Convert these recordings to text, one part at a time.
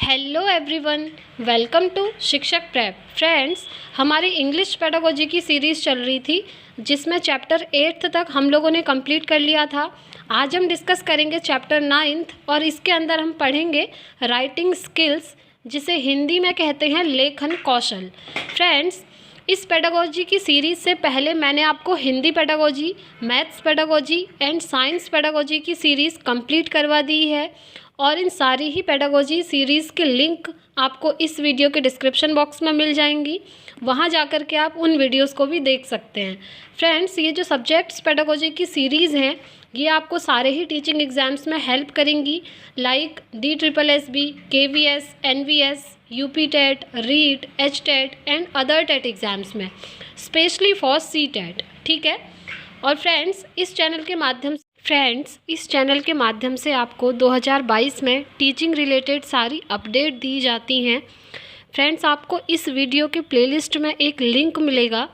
Hello everyone, welcome to शिक्षक prep. Friends, हमारी English pedagogy की सीरीज़ चल रही थी जिसमें चैप्टर 8 तक हम लोगों ने कंप्लीट कर लिया था। आज हम डिस्कस करेंगे चैप्टर 9 और इसके अंदर हम पढ़ेंगे राइटिंग स्किल्स, जिसे हिंदी में कहते हैं लेखन कौशल। फ्रेंड्स, इस पेडागोजी की सीरीज़ से पहले मैंने आपको Hindi pedagogy, maths pedagogy and science pedagogy की सीरीज़ कंप्लीट करवा दी है और इन सारी ही पेडागोजी सीरीज़ के लिंक आपको इस वीडियो के डिस्क्रिप्शन बॉक्स में मिल जाएंगी। वहां जाकर के आप उन वीडियोस को भी देख सकते हैं। फ्रेंड्स, ये जो सब्जेक्ट्स पेडागोजी की सीरीज़ हैं ये आपको सारे ही टीचिंग एग्ज़ाम्स में हेल्प करेंगी, like DSSB, KVS, NVS, UP TET, REET, HTET and other TET exams में, स्पेशली फॉर CTET। ठीक है। और फ्रेंड्स, इस चैनल के माध्यम से आपको 2022 में टीचिंग रिलेटेड सारी अपडेट दी जाती हैं। फ्रेंड्स, आपको इस वीडियो के प्लेलिस्ट में एक लिंक मिलेगा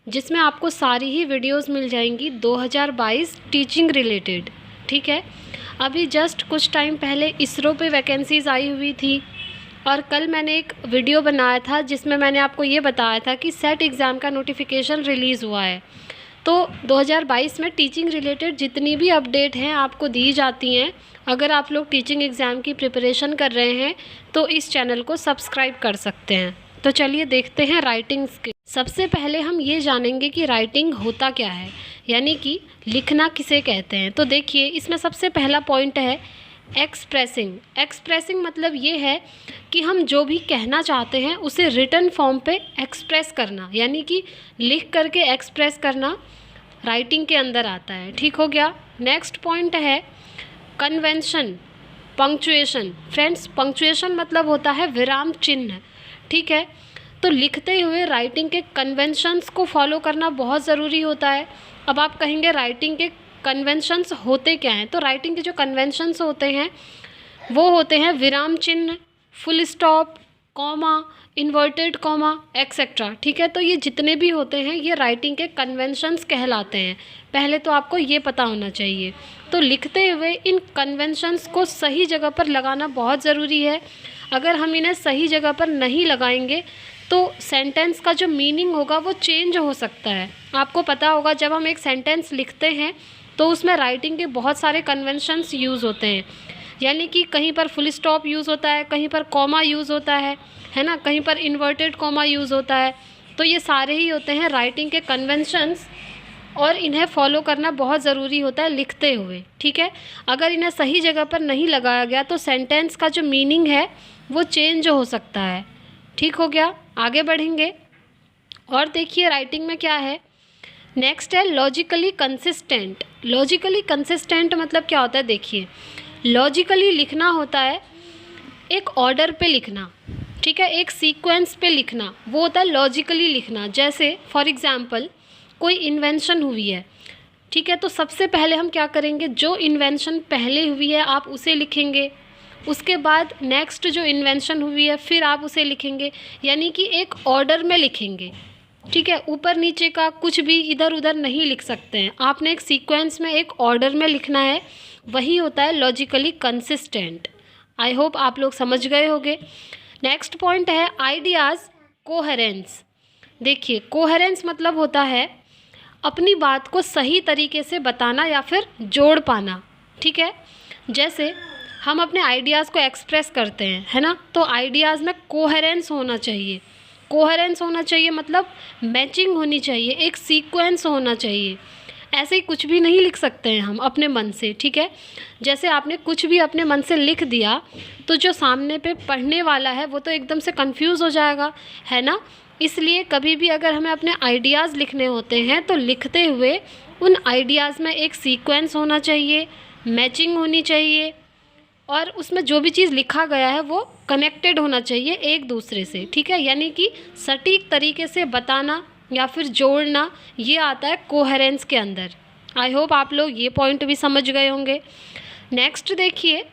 जिसमें आपको सारी ही वीडियोस मिल जाएंगी 2022 टीचिंग रिलेटेड। ठीक है। अभी जस्ट कुछ टाइम पहले इसरो पे वैकेंसीज़ आई हुई थी और कल मैंने एक वीडियो बनाया था जिसमें मैंने आपको ये बताया था कि सेट एग्ज़ाम का नोटिफिकेशन रिलीज़ हुआ है। तो 2022 में टीचिंग रिलेटेड जितनी भी अपडेट हैं आपको दी जाती हैं। अगर आप लोग टीचिंग एग्ज़ाम की प्रिपरेशन कर रहे हैं तो इस चैनल को सब्सक्राइब कर सकते हैं। तो चलिए देखते हैं राइटिंग स्किल। सबसे पहले हम ये जानेंगे कि राइटिंग होता क्या है, यानी कि लिखना किसे कहते हैं। तो देखिए, इसमें सबसे पहला पॉइंट है एक्सप्रेसिंग। एक्सप्रेसिंग मतलब ये है कि हम जो भी कहना चाहते हैं उसे रिटन फॉर्म पे एक्सप्रेस करना, यानी कि लिख करके एक्सप्रेस करना राइटिंग के अंदर आता है। ठीक हो गया। नेक्स्ट पॉइंट है कन्वेंशन, पंक्चुएशन। फ्रेंड्स, पंक्चुएशन मतलब होता है विराम चिन्ह। ठीक है। तो लिखते हुए राइटिंग के कन्वेंशंस को फॉलो करना बहुत ज़रूरी होता है। अब आप कहेंगे राइटिंग के कन्वेंशंस होते क्या हैं। तो राइटिंग के जो कन्वेंशंस होते हैं वो होते हैं विराम चिन्ह, full stop, comma, inverted comma, etcetera. ठीक है। तो ये जितने भी होते हैं ये राइटिंग के कन्वेंशंस कहलाते हैं। पहले तो आपको ये पता होना चाहिए। तो लिखते हुए इन कन्वेंशंस को सही जगह पर लगाना बहुत ज़रूरी है। अगर हम इन्हें सही जगह पर नहीं लगाएंगे तो सेंटेंस का जो मीनिंग होगा वो चेंज हो सकता है। आपको पता होगा जब हम एक सेंटेंस लिखते हैं तो उसमें राइटिंग के बहुत सारे कन्वेंशंस यूज़ होते हैं, यानी कि कहीं पर फुल स्टॉप यूज़ होता है, कहीं पर कॉमा यूज़ होता है ना, कहीं पर इन्वर्टेड कॉमा यूज़ होता है। तो ये सारे ही होते हैं राइटिंग के कन्वेंशंस और इन्हें फॉलो करना बहुत ज़रूरी होता है लिखते हुए। ठीक है। अगर इन्हें सही जगह पर नहीं लगाया गया तो सेंटेंस का जो मीनिंग है वो चेंज हो सकता है। ठीक हो गया। आगे बढ़ेंगे और देखिए राइटिंग में क्या है। नेक्स्ट है लॉजिकली कंसिस्टेंट। लॉजिकली कंसिस्टेंट मतलब क्या होता है। देखिए, लॉजिकली लिखना होता है एक ऑर्डर पे लिखना। ठीक है। एक सीक्वेंस पे लिखना, वो होता है लॉजिकली लिखना। जैसे फॉर एग्जांपल कोई इन्वेंशन हुई है। ठीक है। तो सबसे पहले हम क्या करेंगे, जो इन्वेंशन पहले हुई है आप उसे लिखेंगे, उसके बाद नेक्स्ट जो इन्वेंशन हुई है फिर आप उसे लिखेंगे, यानी कि एक ऑर्डर में लिखेंगे। ठीक है। ऊपर नीचे का कुछ भी इधर उधर नहीं लिख सकते हैं। आपने एक सीक्वेंस में एक ऑर्डर में लिखना है, वही होता है लॉजिकली कंसिस्टेंट। आई होप आप लोग समझ गए होंगे। नेक्स्ट पॉइंट है आइडियाज़ कोहेरेंस। देखिए, कोहेरेंस मतलब होता है अपनी बात को सही तरीके से बताना या फिर जोड़ पाना। ठीक है। जैसे हम अपने आइडियाज़ को एक्सप्रेस करते हैं, है ना, तो आइडियाज़ में कोहेरेंस होना चाहिए। कोहेरेंस होना चाहिए मतलब मैचिंग होनी चाहिए, एक सीक्वेंस होना चाहिए। ऐसे ही कुछ भी नहीं लिख सकते हैं हम अपने मन से। ठीक है। जैसे आपने कुछ भी अपने मन से लिख दिया तो जो सामने पे पढ़ने वाला है वो तो एकदम से कंफ्यूज हो जाएगा, है ना। इसलिए कभी भी अगर हमें अपने आइडियाज़ लिखने होते हैं तो लिखते हुए उन आइडियाज़ में एक सीक्वेंस होना चाहिए, मैचिंग होनी चाहिए और उसमें जो भी चीज़ लिखा गया है वो कनेक्टेड होना चाहिए एक दूसरे से। ठीक है। यानी कि सटीक तरीके से बताना या फिर जोड़ना, ये आता है कोहेरेंस के अंदर। आई होप आप लोग ये पॉइंट भी समझ गए होंगे। नेक्स्ट देखिए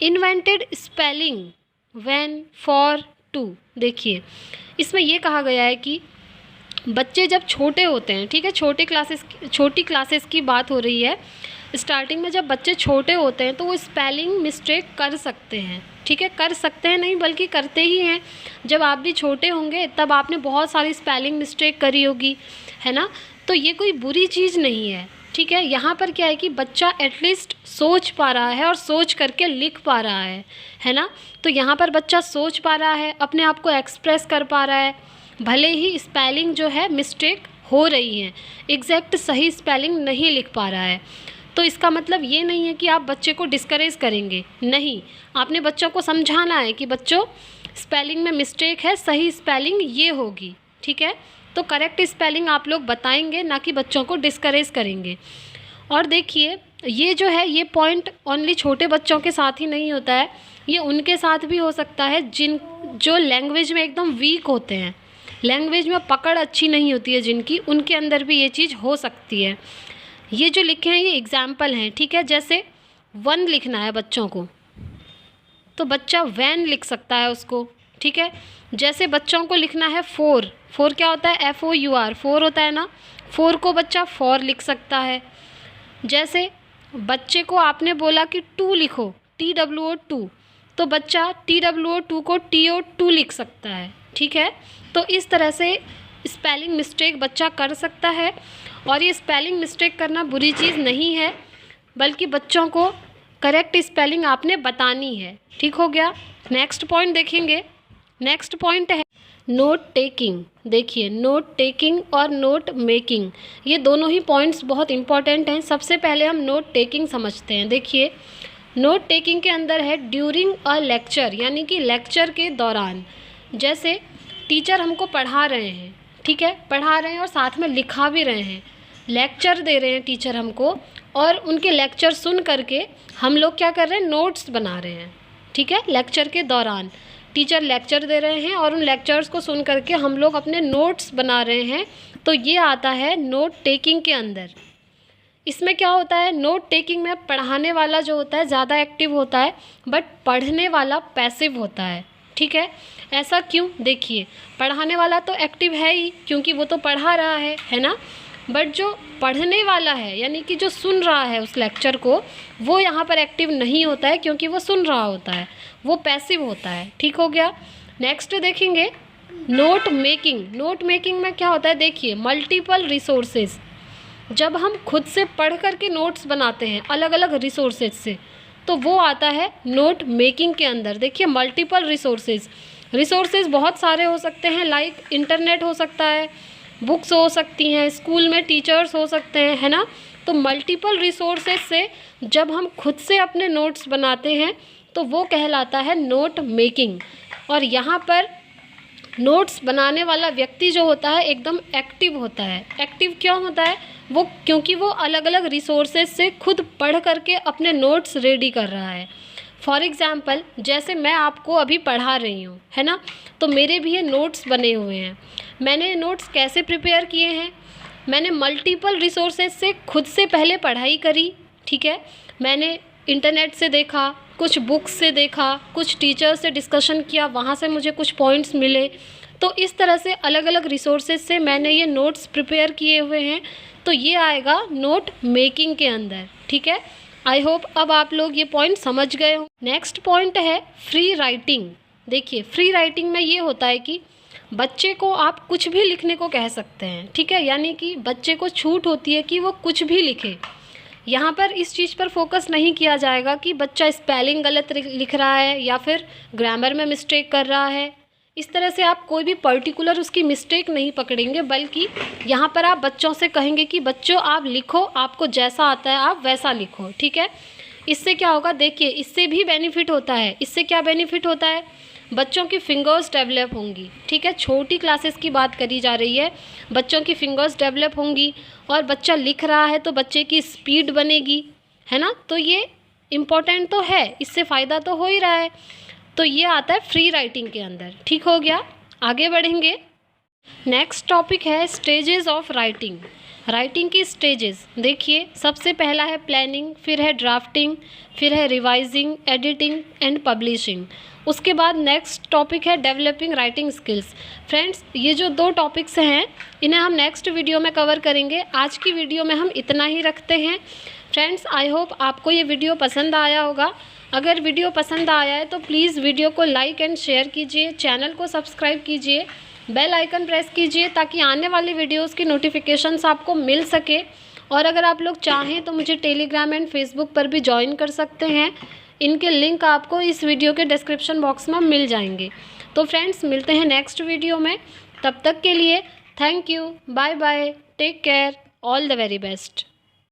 invented spelling, when, for, to. देखिए, इसमें ये कहा गया है कि बच्चे जब छोटे होते हैं, ठीक है, छोटी क्लासेस की बात हो रही है, स्टार्टिंग में जब बच्चे छोटे होते हैं तो वो स्पेलिंग मिस्टेक कर सकते हैं, ठीक है, कर सकते हैं नहीं बल्कि करते ही हैं। जब आप भी छोटे होंगे तब आपने बहुत सारी स्पेलिंग मिस्टेक करी होगी, है ना। तो ये कोई बुरी चीज़ नहीं है, ठीक है। यहाँ पर क्या है कि बच्चा एटलीस्ट सोच पा रहा है और सोच करके लिख पा रहा है ना। तो यहाँ पर बच्चा सोच पा रहा है, अपने आप को एक्सप्रेस कर पा रहा है, भले ही स्पेलिंग जो है मिस्टेक हो रही है, एग्जैक्ट सही स्पेलिंग नहीं लिख पा रहा है। तो इसका मतलब ये नहीं है कि आप बच्चे को डिस्करेज करेंगे, नहीं, आपने बच्चों को समझाना है कि बच्चों स्पेलिंग में मिस्टेक है, सही स्पेलिंग ये होगी, ठीक है। तो करेक्ट स्पेलिंग आप लोग बताएंगे, ना कि बच्चों को डिस्करेज करेंगे। और देखिए ये जो है ये पॉइंट ओनली छोटे बच्चों के साथ ही नहीं होता है, ये उनके साथ भी हो सकता है जो लैंग्वेज में एकदम वीक होते हैं, लैंग्वेज में पकड़ अच्छी नहीं होती है जिनकी, उनके अंदर भी ये चीज़ हो सकती है। ये जो लिखे हैं ये एग्जाम्पल हैं, ठीक है। जैसे 1 लिखना है बच्चों को तो बच्चा वैन लिख सकता है उसको, ठीक है। जैसे बच्चों को लिखना है 4 क्या होता है, FOUR 4 होता है ना, 4 को बच्चा 4 लिख सकता है। जैसे बच्चे को आपने बोला कि 2 लिखो, TWO 2, तो बच्चा TWO 2 को TO 2 लिख सकता है, ठीक है। तो इस तरह से स्पेलिंग मिस्टेक बच्चा कर सकता है, और ये स्पेलिंग मिस्टेक करना बुरी चीज़ नहीं है, बल्कि बच्चों को करेक्ट स्पेलिंग आपने बतानी है, ठीक हो गया। नेक्स्ट पॉइंट देखेंगे, नेक्स्ट पॉइंट है नोट टेकिंग। देखिए नोट टेकिंग और नोट मेकिंग ये दोनों ही पॉइंट्स बहुत इंपॉर्टेंट हैं। सबसे पहले हम नोट टेकिंग समझते हैं। देखिए नोट टेकिंग के अंदर है ड्यूरिंग अ लेक्चर, यानी कि लेक्चर के दौरान। जैसे टीचर हमको पढ़ा रहे हैं, ठीक है, पढ़ा रहे हैं और साथ में लिखा भी रहे हैं, लेक्चर दे रहे हैं टीचर हमको, और उनके लेक्चर सुन करके हम लोग क्या कर रहे हैं, नोट्स बना रहे हैं, ठीक है। लेक्चर के दौरान टीचर लेक्चर दे रहे हैं और उन लेक्चर्स को सुन करके हम लोग अपने नोट्स बना रहे हैं, तो ये आता है नोट टेकिंग के अंदर। इसमें क्या होता है, नोट टेकिंग में पढ़ाने वाला जो होता है ज़्यादा एक्टिव होता है, बट पढ़ने वाला पैसिव होता है, ठीक है। ऐसा क्यों, देखिए पढ़ाने वाला तो एक्टिव है ही क्योंकि वो तो पढ़ा रहा है ना, बट जो पढ़ने वाला है यानी कि जो सुन रहा है उस लेक्चर को, वो यहाँ पर एक्टिव नहीं होता है क्योंकि वो सुन रहा होता है, वो पैसिव होता है, ठीक हो गया। नेक्स्ट देखेंगे नोट मेकिंग। नोट मेकिंग में क्या होता है, देखिए मल्टीपल रिसोर्सेज, जब हम खुद से पढ़ करके नोट्स बनाते हैं अलग अलग रिसोर्सेज से, तो वो आता है नोट मेकिंग के अंदर। देखिए मल्टीपल रिसोर्सेज बहुत सारे हो सकते हैं, लाइक इंटरनेट हो सकता है, बुक्स हो सकती हैं, स्कूल में टीचर्स हो सकते हैं, है ना। तो मल्टीपल रिसोर्सेज से जब हम खुद से अपने नोट्स बनाते हैं तो वो कहलाता है नोट मेकिंग। और यहाँ पर नोट्स बनाने वाला व्यक्ति जो होता है एकदम एक्टिव होता है। एक्टिव क्यों होता है, वो क्योंकि वो अलग अलग रिसोर्सेज से खुद पढ़ करके अपने नोट्स रेडी कर रहा है। फॉर एग्ज़ाम्पल जैसे मैं आपको अभी पढ़ा रही हूँ, है ना, तो मेरे भी ये नोट्स बने हुए हैं। मैंने नोट्स कैसे प्रिपेयर किए हैं, मैंने मल्टीपल रिसोर्सेज से खुद से पहले पढ़ाई करी, ठीक है। मैंने इंटरनेट से देखा, कुछ बुक्स से देखा, कुछ टीचर से डिस्कशन किया, वहाँ से मुझे कुछ पॉइंट्स मिले। तो इस तरह से अलग अलग रिसोर्सेज से मैंने ये नोट्स प्रिपेयर किए हुए हैं, तो ये आएगा नोट मेकिंग के अंदर, ठीक है। आई होप अब आप लोग ये पॉइंट समझ गए हो। नेक्स्ट पॉइंट है फ्री राइटिंग। देखिए फ्री राइटिंग में ये होता है कि बच्चे को आप कुछ भी लिखने को कह सकते हैं, ठीक है, यानी कि बच्चे को छूट होती है कि वो कुछ भी लिखे। यहाँ पर इस चीज़ पर फोकस नहीं किया जाएगा कि बच्चा स्पेलिंग गलत लिख रहा है या फिर ग्रामर में मिस्टेक कर रहा है। इस तरह से आप कोई भी पर्टिकुलर उसकी मिस्टेक नहीं पकड़ेंगे, बल्कि यहाँ पर आप बच्चों से कहेंगे कि बच्चों आप लिखो, आपको जैसा आता है आप वैसा लिखो, ठीक है। इससे क्या होगा, देखिए इससे भी बेनिफिट होता है। इससे क्या बेनिफिट होता है, बच्चों की फिंगर्स डेवलप होंगी, ठीक है। छोटी क्लासेस की बात करी जा रही है, बच्चों की फिंगर्स डेवलप होंगी और बच्चा लिख रहा है तो बच्चे की स्पीड बनेगी, है ना। तो ये इम्पोर्टेंट तो है, इससे फ़ायदा तो हो ही रहा है। तो ये आता है फ्री राइटिंग के अंदर, ठीक हो गया। आगे बढ़ेंगे, नेक्स्ट टॉपिक है स्टेजेस ऑफ राइटिंग। राइटिंग की स्टेजेस देखिए, सबसे पहला है प्लानिंग, फिर है ड्राफ्टिंग, फिर है रिवाइजिंग, एडिटिंग एंड पब्लिशिंग। उसके बाद नेक्स्ट टॉपिक है डेवलपिंग राइटिंग स्किल्स। फ्रेंड्स ये जो 2 टॉपिक्स हैं इन्हें हम नेक्स्ट वीडियो में कवर करेंगे। आज की वीडियो में हम इतना ही रखते हैं। फ्रेंड्स आई होप आपको ये वीडियो पसंद आया होगा। अगर वीडियो पसंद आया है तो प्लीज़ वीडियो को लाइक एंड शेयर कीजिए, चैनल को सब्सक्राइब कीजिए, बेल आइकन प्रेस कीजिए ताकि आने वाली वीडियोस की नोटिफिकेशंस आपको मिल सके। और अगर आप लोग चाहें तो मुझे टेलीग्राम एंड फेसबुक पर भी ज्वाइन कर सकते हैं। इनके लिंक आपको इस वीडियो के डिस्क्रिप्शन बॉक्स में मिल जाएंगे। तो फ्रेंड्स मिलते हैं नेक्स्ट वीडियो में, तब तक के लिए thank you, bye bye, take care, all the very best.